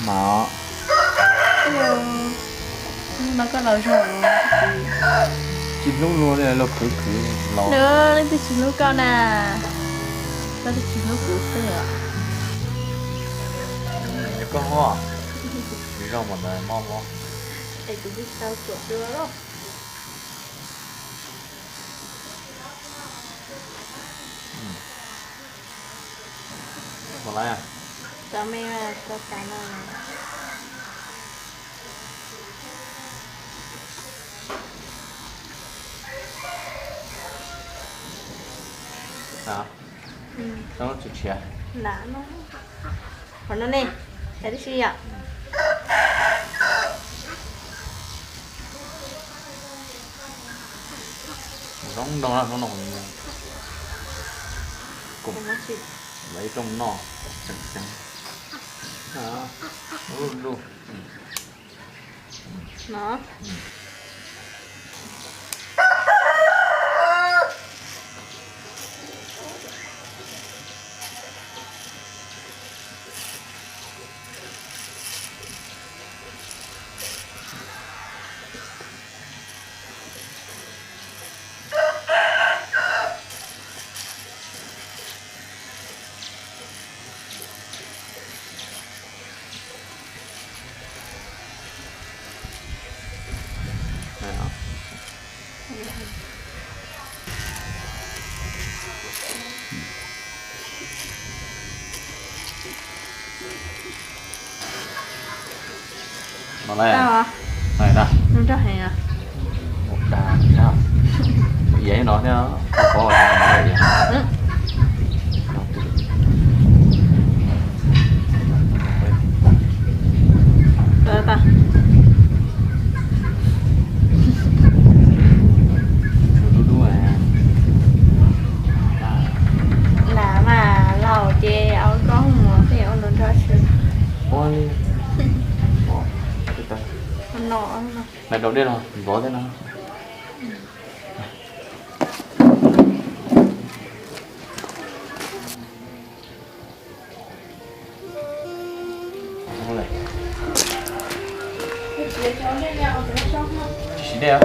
nó nó có lời rồi chỉ lúc luôn này nó cứ nó nữa lên từ chỉ lúc cao nè nó từ chỉ lúc cũ xưa có hoa vì rau mà này mò mò để tụi biết sao sửa đưa đó còn lại à cho mẹ cho cái này hả nó chụp chè lá nó còn nó nè cái gì ạ giống đâu là nó nồng cùng nó chỉ lấy trong nọ chẳng chẳng đó luôn luôn nó này hả nó này sao à này nè nó cho hè à một đà sao vậy nó nhá không có là này vậy rồi ta đu à là mà lầu chè ông có một thì ông luôn cho sự ôi từ từ nó nọ này đầu tiên rồi mình vỗ thế nào không này chỉ đây á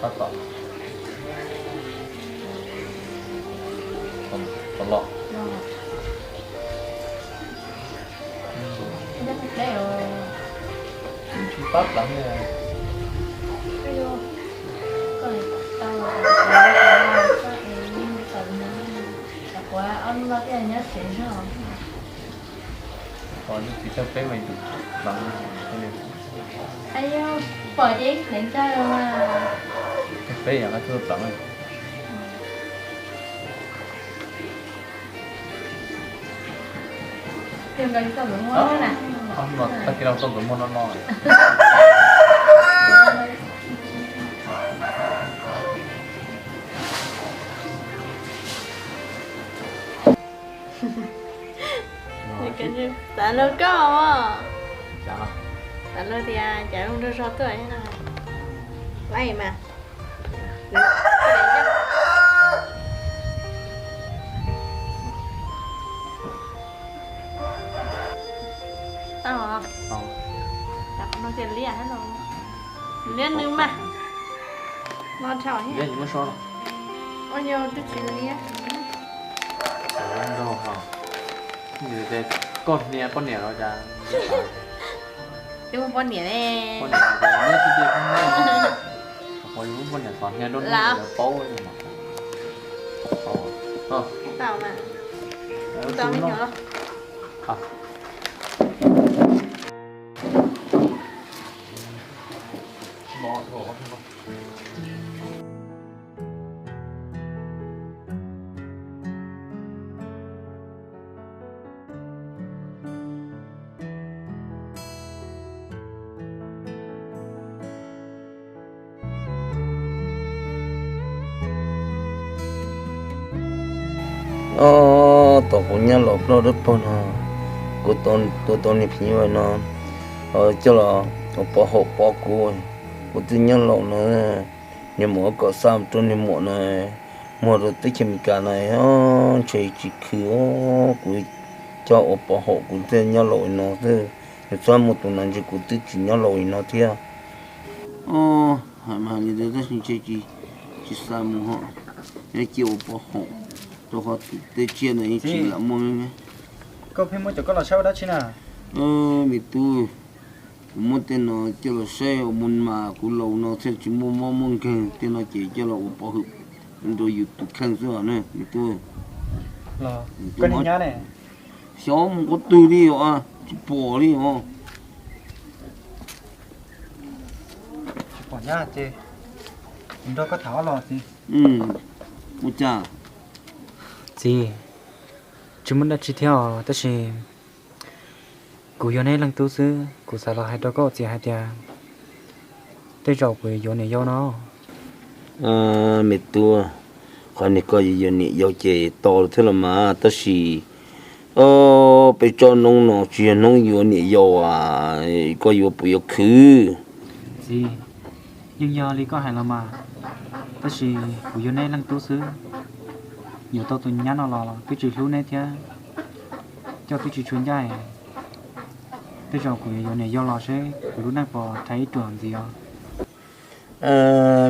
tắt tỏ còn lọ chú tắt lắm nha ông lo cái nhớ chuyện đó còn chỉ cho phép mình được bằng cái này ai bỏ chén điện chơi rồi mà cái phép là nó thưa bằng này tìm gần tao muốn mua nè không mà ta kia đâu tôi cũng muốn nó ngon cái gì tại lơ có à chả nào tại lơ thì à chả không đưa số tuổi thế nào lấy mà tao hả không đặt nó tiền lìa hết rồi liên nữa mà nó chảo hết biết những cái số đâu bao nhiêu tôi chỉ lìa số đâu hả như thế con nè rồi cha nhưng mà con nhỉ nè con nè nhớ chi tiết không nghe hồi lúc con nè toàn nghe đốt là bố nhưng mà tao mà tao mới nhớ à bỏ thổ không tổ cũng nhớ lộc nó rất bon ha của tôn này phí vậy nó cho là bỏ hộp bỏ cua của tự nhiên lộc nó nhưng mà có sam trong này muộn này mua rồi tới chim cả này chơi chỉ khứ của cho ở bảo hộ của tên nhau lội nó thế cho một tuần này chỉ của tự chỉ nhau lội nó thế mà như thế đó chơi chỉ sao mua họ để chịu bảo hộ cho họ tự chia này chỉ là mua có phim mới cho con là sao đó chứ nào mình tu mua tên nó cho là xe ở môn mà của lâu nó sẽ chỉ mua cái tên nó chỉ cho là bảo hộ rồi YouTube khăn rồi nè mình tu là cái này nhá này sống có tư đi à chỉ bỏ đi à bỏ nhá chị mình đâu có tháo lò gì một chả gì chúng mình đã chỉ theo tất nhiên cụ yêu này lần tu sư cụ sao là hai đứa có gì hai tia tới rồi cụ yêu này yêu nó mẹ tua còn này có gì này yêu chế to thế là mà tất nhiên bây giờ nông nó chuyện nông yêu này yêu à có yêu bự yêu khứ gì nhưng giờ đi có hay là mà tất nhiên cụ yêu này lần tu sư nhiều tao tụi nhá nó là cái chuyện lúc này thế cho cái chuyện chuyên gia tới rồi cụ yêu này yêu lo sẽ cụ lúc này bỏ thấy trường gì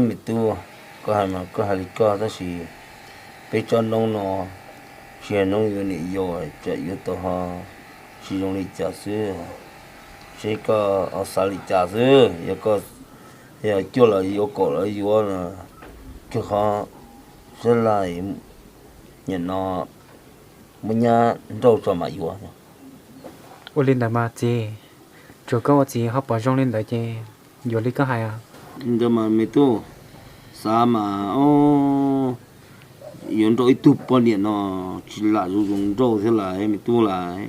mẹ tua có hay mà có hay có tất nhiên bây giờ nông nó chuyện nông yêu này yêu chạy yêu to ha chỉ dùng để trả sư chỉ có ở xã里trả sư yêu có yêu cho là yêu cổ là yêu là cho họ sẽ lại nhận nó muốn nhà đâu cho mà yêu ô lên đại mà chị chỗ có chị học bảo trong lên đại chị vô lý có hay à nhưng mà mấy tu sao mà dùng rồi tu bao nhiêu nó chỉ là dùng rồi thế là mấy tu là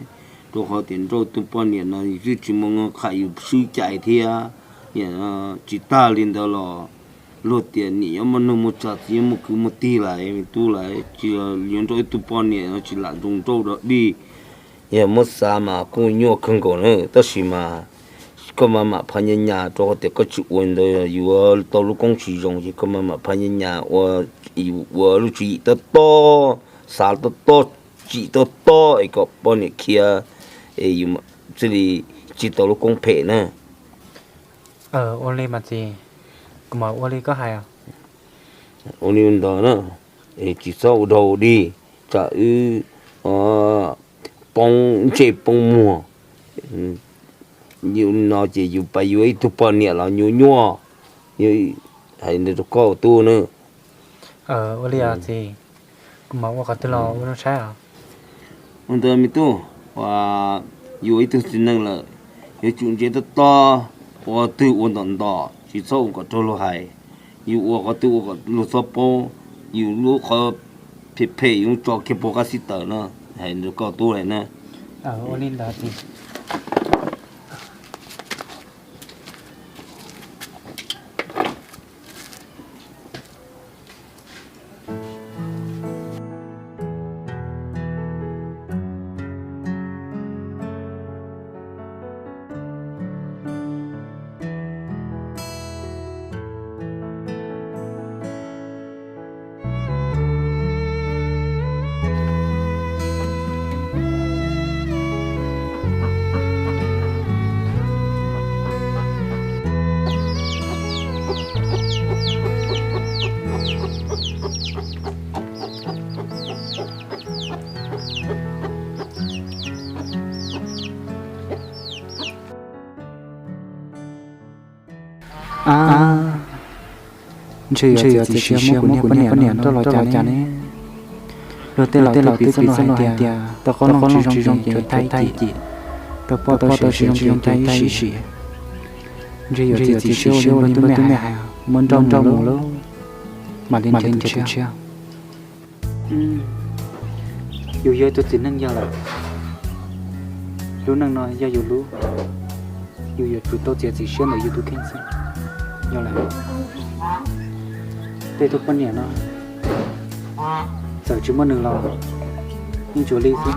rồi họ tiền rồi tu bao nhiêu nó chỉ mong khai sư chạy thì à chỉ ta lên đó là lột tiền nhỉ mà nó một chặt gì một cứ một tí lại mình tu lại chỉ dùng rồi tu bao nhiêu nó chỉ là dùng rồi đó đi một sao mà cũng nhiều không có nữa tất nhiên mà có mà phải nhân nhà cho họ có chịu ổn rồi yêu tao lúc công sử dụng thì có mà phải nhân nhà và yêu lúc chỉ tao to sao tao to chỉ tao to ấy có bao nhiêu kia yêu mà chỉ tao lúc công phê nữa ô lên mà chị mà ô lên có hay à ô lên đó nữa chỉ sau đầu đi chả bông chế bông mùa nhiều nó chỉ dùng bài yêu ấy tụi bọn nhẹ là nhiều nhua như hay là tụi có tu nữa ô lên à chị mà ô có từ lâu nó sai à ông ta mi tu và yêu ấy tụi xin năng là yêu chuyện chế rất to và tự ổn định đó chỉ sau có trôi lo hay yêu có tự có lo sắp po yêu lo có phê yêu cho cái bộ cái sĩ tử nữa hay là có tu này nữa ô lên đó chị chơi ở thì xưa mua của nhà đó là cha này rồi tên là tí sân nó hay tia tao có nó chỉ trong thay chị tao bỏ tao chỉ trong thay xí chơi ở thì xưa lên tôi mẹ hay muốn trong luôn mà lên chơi chưa dù giờ tôi tính năng giờ là lúc năng nói giờ dù lúc dù giờ tụi tôi chỉ xưa ở YouTube kênh xem giờ là tê thuốc con nhẹ nó giờ chúng mình đừng lo nhưng chúa ly chứ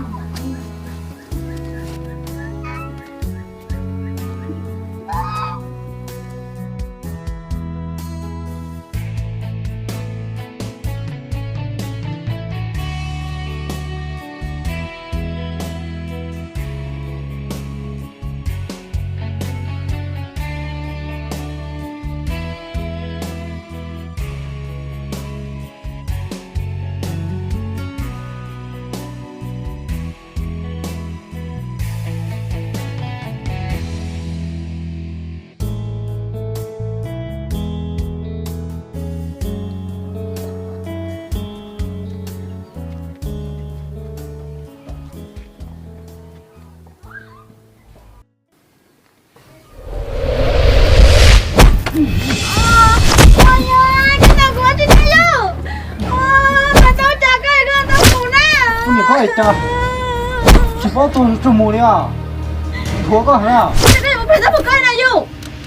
จังchỉ có tôi trồng mù đi à thua có hả cái này một phải ra một cây này yêu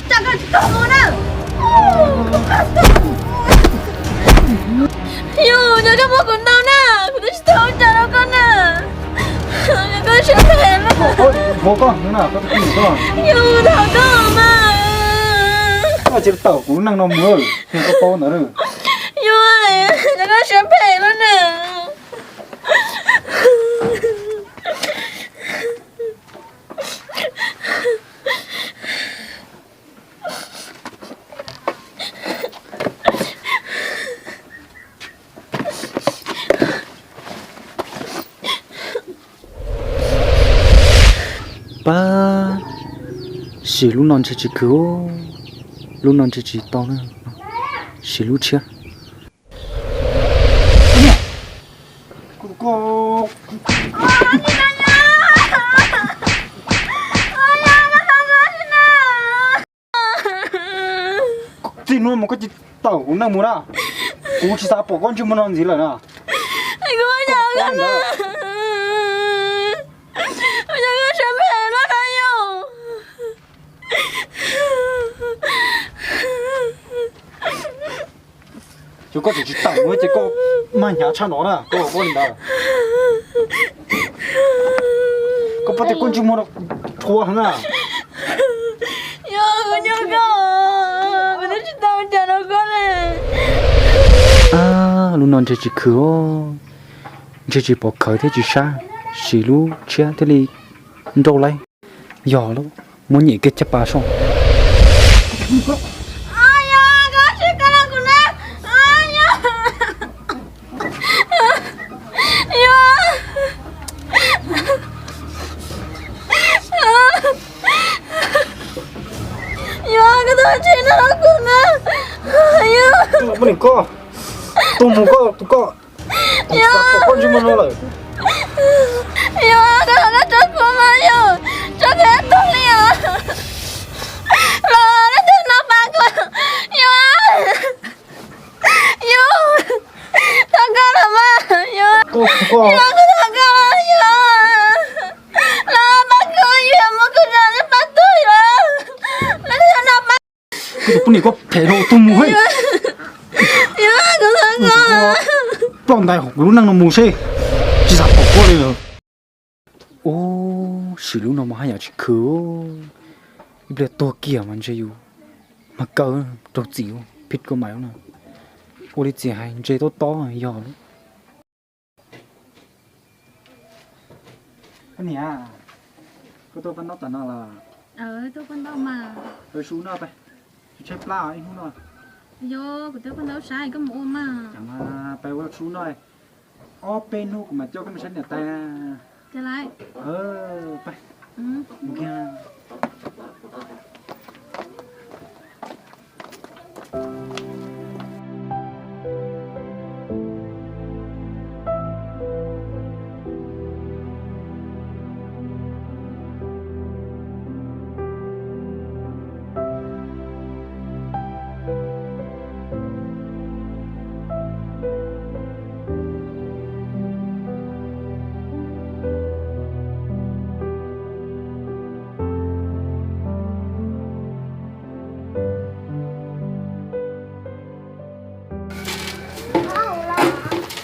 chẳng cần chỉ cầm luôn à yêu nhớ cái bố con đâu nè con thích thâu chả đâu con nè nhớ con sẽ về luôn thua có nữa nào có cái gì có yêu thằng con mà mà chỉ tàu cũng năng nó mưa thì có to nữa rồi yêu ơi nhớ con sẽ về luôn nè ba xì lúc non chỉ cứu lúc non chỉ to nữa xì lúc chưa cô chị nuôi một cái tàu cũng đang muốn à cũng chỉ sao bỏ con chưa muốn ăn gì là nè anh có nhớ con nè bây giờ con sẽ về nó đây yêu chú có chỉ tàu mới chỉ có mang nhà cha nó nè có con đâu có bắt được con chưa muốn thua hả nè yêu con nhớ con con thích tao chả đâu con này à lúc non chỉ cứu chỉ bỏ khởi thế chỉ xa xì lu chia thế li đâu lấy giò luôn muốn nhảy cái chấp bà xong ai ya con sẽ cái nào con nè ai ya yêu yêu cái đó chuyện nó đâu con nè yêu mình có tôi muốn có con chưa muốn nó lại yêu cái đó nó chết con mà yêu chết hết tôi liền là nó chết nó ba con yêu yêu thằng con là ma yêu có yêu cái thằng con yêu là ba con yêu mà con ra nó bắt tôi là nó bắt cái này có thể đồ tôi muốn hết yêu cái thằng con bọn đại học lúc năng nó mù xe chỉ sao bỏ qua đi rồi ô xì lúc nào mà hai nhà chỉ cứu bây giờ to kia mà chơi yêu mà cỡ đồ chịu biết có máy không nào ô đi chỉ hay chơi to rồi giờ luôn cái này à có tôi vẫn nói tao là tôi con đâu mà tôi xuống nóไปchơi pla ấy không rồi vô của tôi con đâu sai có mua mà chẳng màไปว่าxuống rồi ô bên hút mà cho cái mình sẵn nhà ta cái lại ไป ừ. ok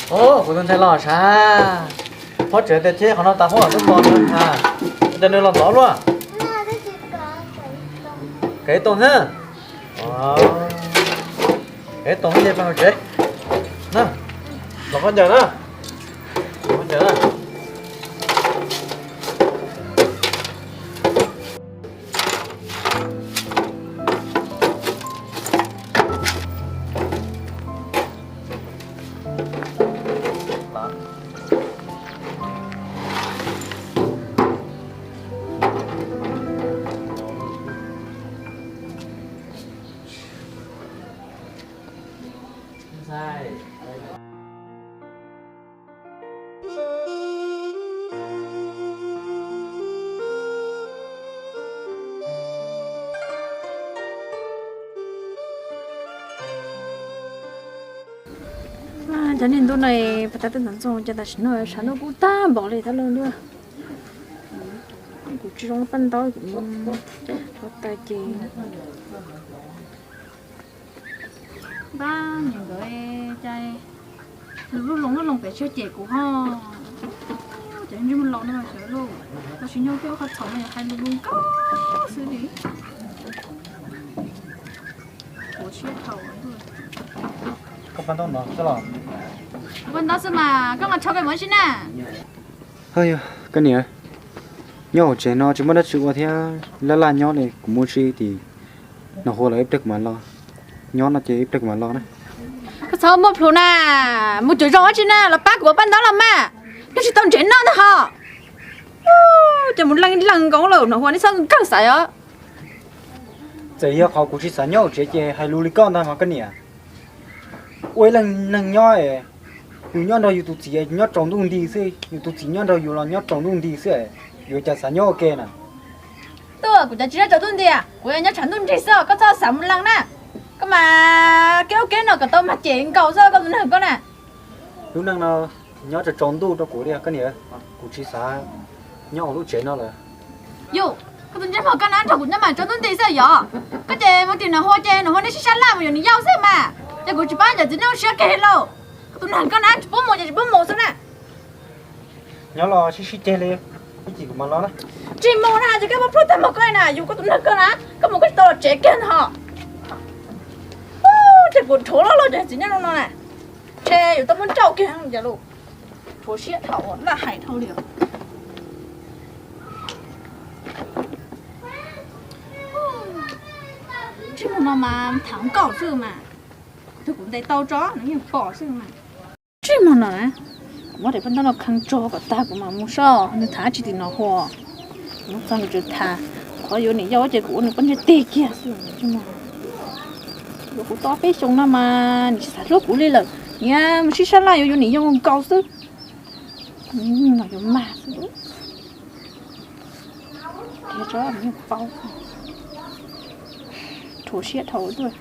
ô của tôi thấy lò xa phó trưởng để chế họ nó ta phó tôi còn nữa à cho nên làm rõ luôn cái tôm ha cái tôm cái bằng chế nè làm con giờ đó con giờ đó sai cho nên tôi này bắt đầu tận dụng cho ta xin nói sáng nó cũng ta bỏ lại ta luôn nữa cũng chỉ trong phân đó cũng có tài chị ba những người trai lúc lòng phải chơi trẻ của họ chẳng như mình lòng nó mà chơi luôn ta chỉ nhớ cái khát sống này hai luôn có xử lý我去头对。 có phân tốt nó cái lò问到是嘛？干嘛抄给我去呢？ hơi cái này nhỏ trẻ nó chỉ mới đã chịu qua thế là nhỏ này cũng muốn chi thì nó hồ là ép được mà lo nhỏ nó chỉ ép được mà lo đấy cái sao mua phụ nè? Mua chỗ rõ chứ nè, là bác của bạn đó là mà. Cái gì tao chuyện nó đó hả? Chỉ một lần講了，nó hoa đi sang càng sai á. giờ yêu họ cũng chỉ sáng nhỏ trẻ hay lùi con thôi mà cái này ôi lần nhỏ ấy nhỏ đâu tụi chị nhỏ trồng luôn đi xí tụi chị nhỏ đâu là nhỏ trồng luôn đi xí rồi chả sáng nhỏ kia nè Tôi cũng chỉ là cho tôi đi à, tôi nhớ chẳng tôi chỉ sợ có sao sắm lần nè. Cái mà kéo nó cả tôi mà chuyện cầu sao có mình con nè. lúc năng nó nhỏ cho trồng tu cho của đi cái này cũng chỉ sáng nhỏ lúc trẻ nó là Yo, cái tôi chỉ mà cái nào cũng nhớ mà cho tôi đi sao vậy? Cái gì mà tiền nó hoa nó sẽ sát làm mà nó giao sao mà? Cái cũng chỉ bán giờ chỉ nó sẽ kê lâu. Tôi nói cái nào chỉ bấm một thôi nè. nhỏ lo xí chơi lên cái gì cũng mà lo đó Chỉ một là chỉ cái một phút một cái nè, dù có tôi nói cái nào, có một cái tờ trẻ kiến họ. Chỉ buồn thua lo chỉ nhớ nó nè. Che, dù tôi muốn trâu kia không giờ luôn. Thua xiết thầu là hải thâu liền. Chỉ một nó mà thắng cỏ sư mà. Tôi cũng thấy tao chó nó như bỏ sư mà. Chỉ một nó nè. Cũng có thể phân nó khăn cho và ta cũng mà mua sao nó thả chỉ thì nó hoa nó xong rồi thả có yếu này do cái của nó vẫn tê kia chứ mà nó cũng to phết xong nó mà chỉ xả rốt của lên là nha mà chỉ xả lại yếu này do cao sức nhưng mà yếu mà thế cho nó bao thổ xiết thầu rồi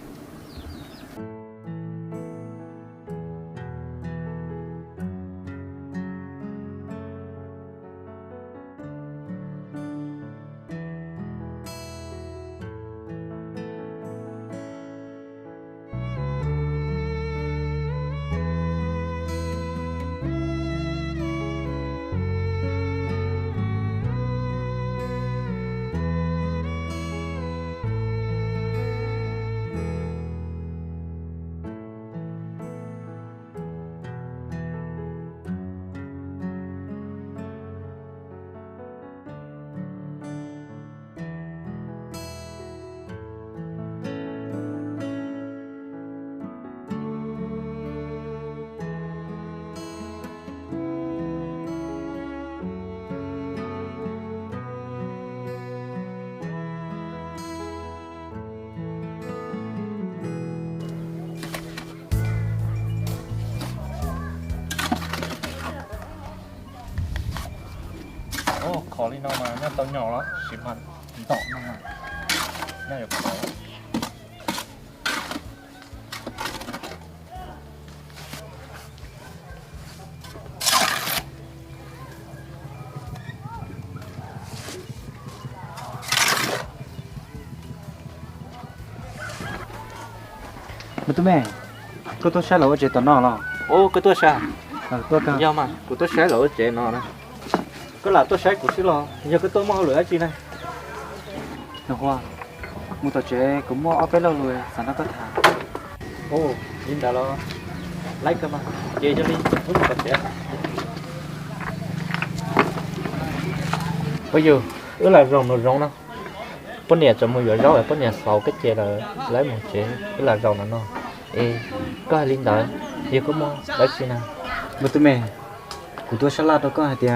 khó đi nào mà nó tao nhỏ lắm xịn hẳn tỏ nó mà nó được khó mà tụi mẹ có tôi sẽ lỗi chị tao nó lo ô cái tôi sao tôi cả do mà của tôi sẽ lỗi trẻ nó này có là tôi sẽ của chị lo giờ cái tôi mua lửa chị này nó hoa mua tao trẻ cũng mua ở cái lâu rồi sao nó có thả ô nhìn đã lo lấy cơ mà chơi cho đi lúc mà trẻ bây giờ ứ là rồng nó rồng đâu bữa nay cho mua vừa rau bữa nay sau cái chè là lấy một chè ứ là rồng nó ê có ai linh đợi giờ có mua lấy xin nào mà tụi mẹ của tôi sẽ là đâu có hai tia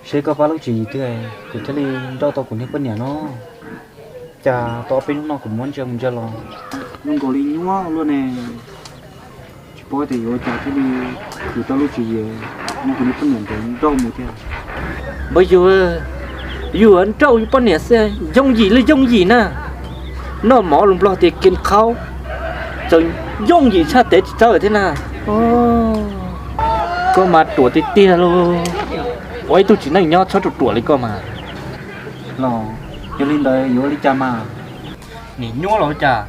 sẽ có bao lâu chỉ thế này của tôi đi đâu tao cũng hết bên nhà nó chả tao bên nó cũng muốn chơi lo luôn có linh nhua luôn nè chỉ bôi thì vô chả thế đi của tao lúc chỉ về nó cũng hết bên nhà đến đâu một thế bây giờ dù anh trâu như con nè xe dông gì lấy dông gì nè nó mỏ lùng lo thì kiên khâu rồi dông gì sao để cho ở thế nào Cơ mà tuổi thì tia luôn. Ôi tôi chỉ nói nhau cho tuổi lấy cơ mà. Lo yo linh đời yo linh cha mà Nè nhua rồi chả.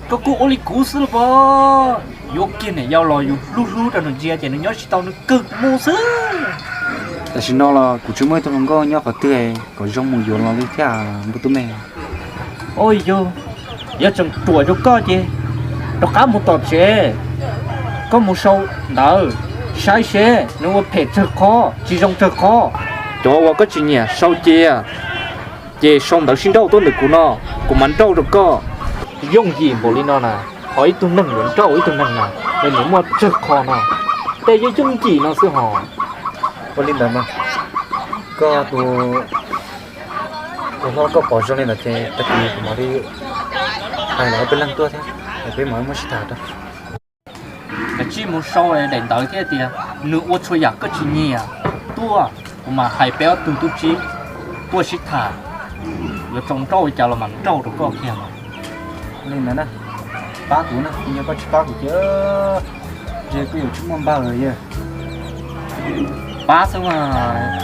Có cô ô li cú sứ bò. Yo kia này giao lò yo lu lu ra nó chia chỉ nó nhớ chỉ tao nó cực mô sứ. là xin nó là của chúng mới tôi không có nhớ có tươi có trong một yo lo linh cha bữa tối mẹ Ôi yo. Giờ chẳng tuổi cho có chứ. Nó cá một tọt chế. Có một sâu đỡ. Sai xe nó phải thật khó, chỉ trong thật khó. Cho có chuyện nhỉ, sau chia. Chị xong đỡ xin đâu tôi được của nó, của mình đâu được cơ. Dùng gì bộ lý nó nè, hỏi tôi nâng lượng trâu ấy tôi nâng nè, để nếu mà thật khó nào. Tại vì dùng gì nó sẽ hò. có linh đời mà có nó có bỏ cho nên là thế tất nhiên của nó đi hay là bên lăng tua thế bên mỗi mới thả đó Cái chi một sau này đánh tới thế thì nữ ô chơi giặc có chuyện nhỉ, tua mà hay béo từng tu chi, tua xích thả. Giờ trồng trâu chào là mặn trâu được có kia mà. nên là nè ba cú nè như có ba cú chứ giờ cứ chúng mong ba rồi giờ Ba xong mà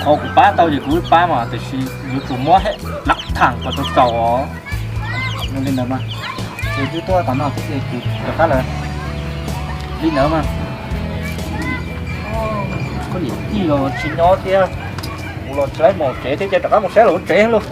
họ của ba tao giờ cũng ba mà thì chỉ những chủ mua hết lắc thẳng vào tôi trâu nên là mà giờ cứ tua tao nào thì được khá là đi nữa mà. Có gì rồi chỉ nó kia, một lon trái một trẻ thế cho cả một xé luôn trẻ luôn.